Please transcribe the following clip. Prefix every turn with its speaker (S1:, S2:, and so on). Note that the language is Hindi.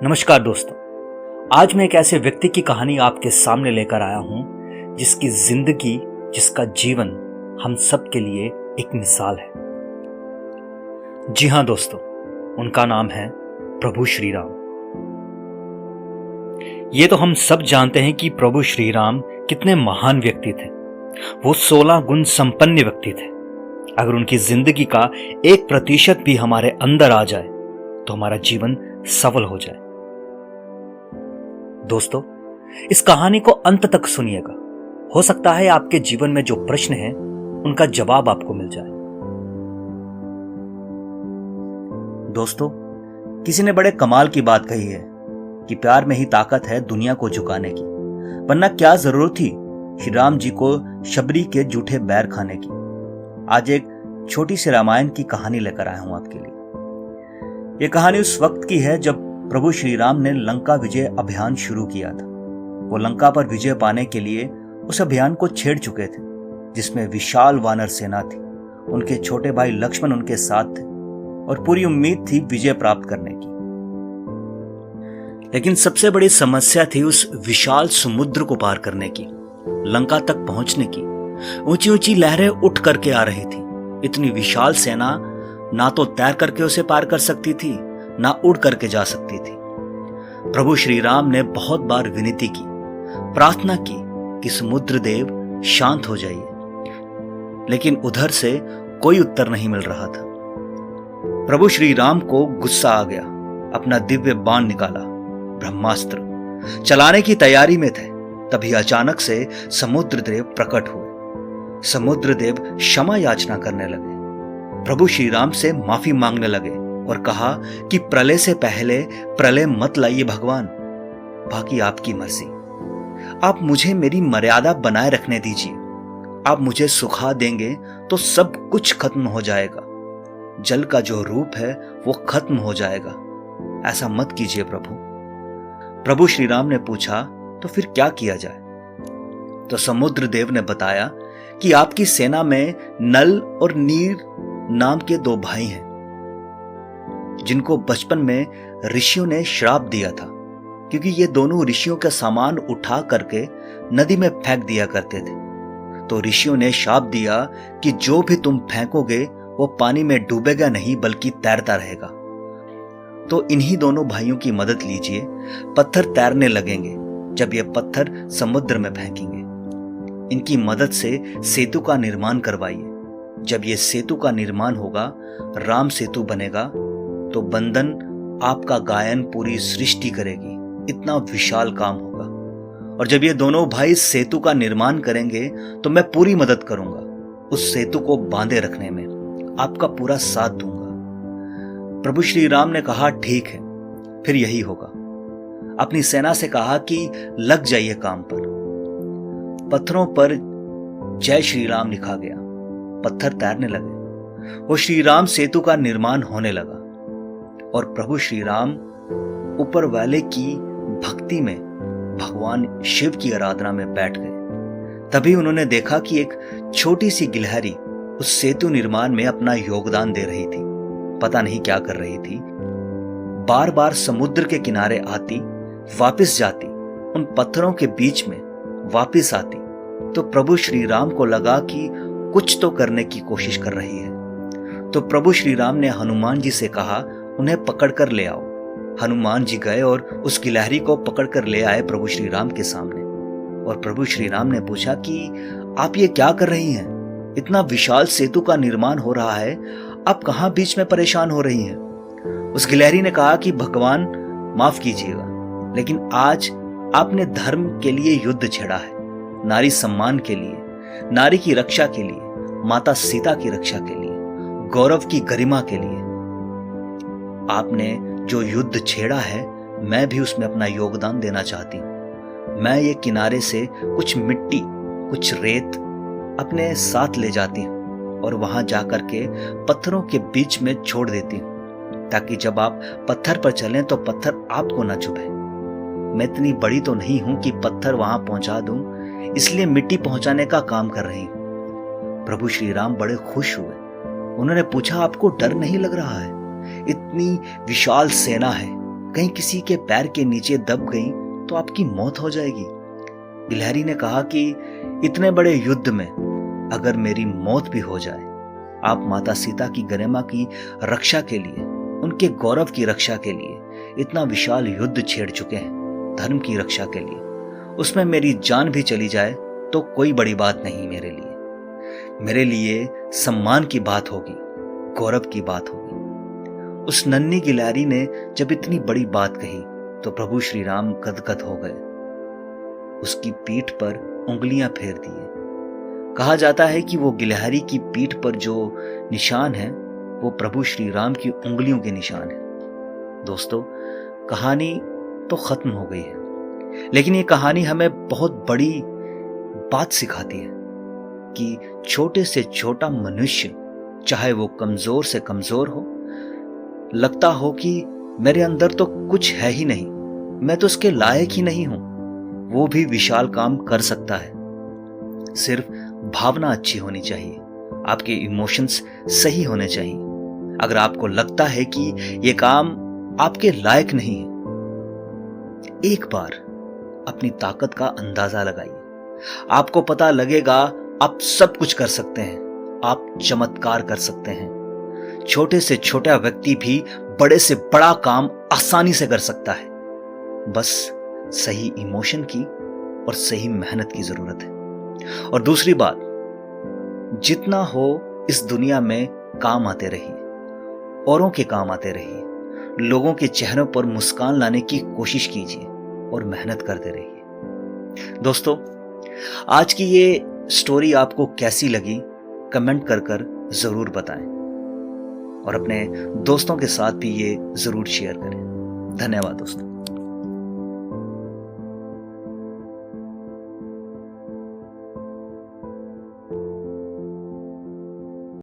S1: नमस्कार दोस्तों। आज मैं एक ऐसे व्यक्ति की कहानी आपके सामने लेकर आया हूं जिसकी जिंदगी, जिसका जीवन हम सब के लिए एक मिसाल है। जी हां दोस्तों, उनका नाम है प्रभु श्री राम। ये तो हम सब जानते हैं कि प्रभु श्री राम कितने महान व्यक्ति थे। वो 16 गुण संपन्न व्यक्ति थे। अगर उनकी जिंदगी का 1% भी हमारे अंदर आ जाए तो हमारा जीवन सफल हो जाए। दोस्तों, इस कहानी को अंत तक सुनिएगा। हो सकता है आपके जीवन में जो प्रश्न है उनका जवाब आपको मिल जाए। दोस्तों, किसी ने बड़े कमाल की बात कही है कि प्यार में ही ताकत है दुनिया को झुकाने की, वरना क्या जरूरत थी श्री राम जी को शबरी के जूठे बैर खाने की। आज एक छोटी सी रामायण की कहानी लेकर आया हूं आपके लिए। यह कहानी उस वक्त की है जब प्रभु श्री राम ने लंका विजय अभियान शुरू किया था। वो लंका पर विजय पाने के लिए उस अभियान को छेड़ चुके थे, जिसमें विशाल वानर सेना थी। उनके छोटे भाई लक्ष्मण उनके साथ थे और पूरी उम्मीद थी विजय प्राप्त करने की। लेकिन सबसे बड़ी समस्या थी उस विशाल समुद्र को पार करने की, लंका तक पहुंचने की। ऊंची ऊंची लहरें उठ करके आ रही थी। इतनी विशाल सेना ना तो तैर करके उसे पार कर सकती थी, ना उड़ करके जा सकती थी। प्रभु श्री राम ने बहुत बार विनती की, प्रार्थना की कि समुद्र देव शांत हो जाइए, लेकिन उधर से कोई उत्तर नहीं मिल रहा था। प्रभु श्री राम को गुस्सा आ गया। अपना दिव्य बाण निकाला, ब्रह्मास्त्र चलाने की तैयारी में थे। तभी अचानक से समुद्र देव प्रकट हुए। समुद्र देव क्षमा याचना करने लगे, प्रभु श्री राम से माफी मांगने लगे और कहा कि प्रलय से पहले प्रलय मत लाइए भगवान, बाकी आपकी मर्जी। आप मुझे मेरी मर्यादा बनाए रखने दीजिए। आप मुझे सुखा देंगे तो सब कुछ खत्म हो जाएगा। जल का जो रूप है वो खत्म हो जाएगा। ऐसा मत कीजिए प्रभु। प्रभु श्री राम ने पूछा, तो फिर क्या किया जाए? तो समुद्र देव ने बताया कि आपकी सेना में नल और नीर नाम के 2 भाई हैं, जिनको बचपन में ऋषियों ने श्राप दिया था, क्योंकि ये दोनों ऋषियों का सामान उठा करके नदी में फेंक दिया करते थे। तो ऋषियों ने श्राप दिया कि जो भी तुम फेंकोगे वो पानी में डूबेगा नहीं, बल्कि तैरता रहेगा। तो इन्हीं दोनों भाइयों की मदद लीजिए। पत्थर तैरने लगेंगे जब ये पत्थर समुद्र में फेंकेंगे। इनकी मदद से सेतु का निर्माण करवाइए। जब ये सेतु का निर्माण होगा, राम सेतु बनेगा, तो बंधन आपका गायन पूरी सृष्टि करेगी। इतना विशाल काम होगा। और जब ये दोनों भाई सेतु का निर्माण करेंगे तो मैं पूरी मदद करूंगा। उस सेतु को बांधे रखने में आपका पूरा साथ दूंगा। प्रभु श्री राम ने कहा, ठीक है, फिर यही होगा। अपनी सेना से कहा कि लग जाइए काम पर। पत्थरों पर जय श्री राम लिखा गया। पत्थर तैरने लगे। वो श्री राम सेतु का निर्माण होने लगा और प्रभु श्री राम ऊपर वाले की भक्ति में भगवान शिव की आराधना में बैठ गए। तभी उन्होंने देखा कि एक छोटी सी गिलहरी उस सेतु निर्माण में अपना योगदान दे रही थी। पता नहीं क्या कर रही थी। बार बार समुद्र के किनारे आती, वापस जाती, उन पत्थरों के बीच में वापस आती। तो प्रभु श्री राम को लगा कि कुछ तो करने की कोशिश कर रही है। तो प्रभु श्री राम ने हनुमान जी से कहा, उन्हें पकड़कर ले आओ। हनुमान जी गए और उस गिलहरी को पकड़कर ले आए प्रभु श्री राम के सामने। और प्रभु श्री राम ने पूछा कि आप ये क्या कर रही हैं? इतना विशाल सेतु का निर्माण हो रहा है, आप कहां बीच में परेशान हो रही हैं? उस गिलहरी ने कहा कि भगवान माफ कीजिएगा, लेकिन आज आपने धर्म के लिए युद्ध छेड़ा है, नारी सम्मान के लिए, नारी की रक्षा के लिए, माता सीता की रक्षा के लिए, गौरव की गरिमा के लिए आपने जो युद्ध छेड़ा है, मैं भी उसमें अपना योगदान देना चाहती हूं। मैं ये किनारे से कुछ मिट्टी, कुछ रेत अपने साथ ले जाती हूं और वहां जाकर के पत्थरों के बीच में छोड़ देती हूं, ताकि जब आप पत्थर पर चलें तो पत्थर आपको न चुभे। मैं इतनी बड़ी तो नहीं हूं कि पत्थर वहां पहुंचा दूं, इसलिए मिट्टी पहुंचाने का काम कर रही हूं। प्रभु श्री राम बड़े खुश हुए। उन्होंने पूछा, आपको डर नहीं लग रहा है? इतनी विशाल सेना है, कहीं किसी के पैर के नीचे दब गई तो आपकी मौत हो जाएगी। गिलहरी ने कहा कि इतने बड़े युद्ध में अगर मेरी मौत भी हो जाए, आप माता सीता की गरिमा की रक्षा के लिए, उनके गौरव की रक्षा के लिए इतना विशाल युद्ध छेड़ चुके हैं, धर्म की रक्षा के लिए, उसमें मेरी जान भी चली जाए तो कोई बड़ी बात नहीं मेरे लिए सम्मान की बात होगी, गौरव की बात होगी। उस नन्ही गिलहरी ने जब इतनी बड़ी बात कही तो प्रभु श्री राम गदगद हो गए, उसकी पीठ पर उंगलियां फेर दिए। कहा जाता है कि वो गिलहरी की पीठ पर जो निशान है वो प्रभु श्री राम की उंगलियों के निशान है। दोस्तों, कहानी तो खत्म हो गई है, लेकिन ये कहानी हमें बहुत बड़ी बात सिखाती है कि छोटे से छोटा मनुष्य, चाहे वो कमजोर से कमजोर हो, लगता हो कि मेरे अंदर तो कुछ है ही नहीं, मैं तो उसके लायक ही नहीं हूं, वो भी विशाल काम कर सकता है। सिर्फ भावना अच्छी होनी चाहिए, आपके इमोशंस सही होने चाहिए। अगर आपको लगता है कि ये काम आपके लायक नहीं है, एक बार अपनी ताकत का अंदाजा लगाइए। आपको पता लगेगा आप सब कुछ कर सकते हैं, आप चमत्कार कर सकते हैं। छोटे से छोटा व्यक्ति भी बड़े से बड़ा काम आसानी से कर सकता है। बस सही इमोशन की और सही मेहनत की जरूरत है। और दूसरी बात, जितना हो इस दुनिया में काम आते रहिए, औरों के काम आते रहिए, लोगों के चेहरों पर मुस्कान लाने की कोशिश कीजिए और मेहनत करते रहिए। दोस्तों, आज की ये स्टोरी आपको कैसी लगी कमेंट कर जरूर बताएं और अपने दोस्तों के साथ भी ये जरूर शेयर करें। धन्यवाद दोस्तों।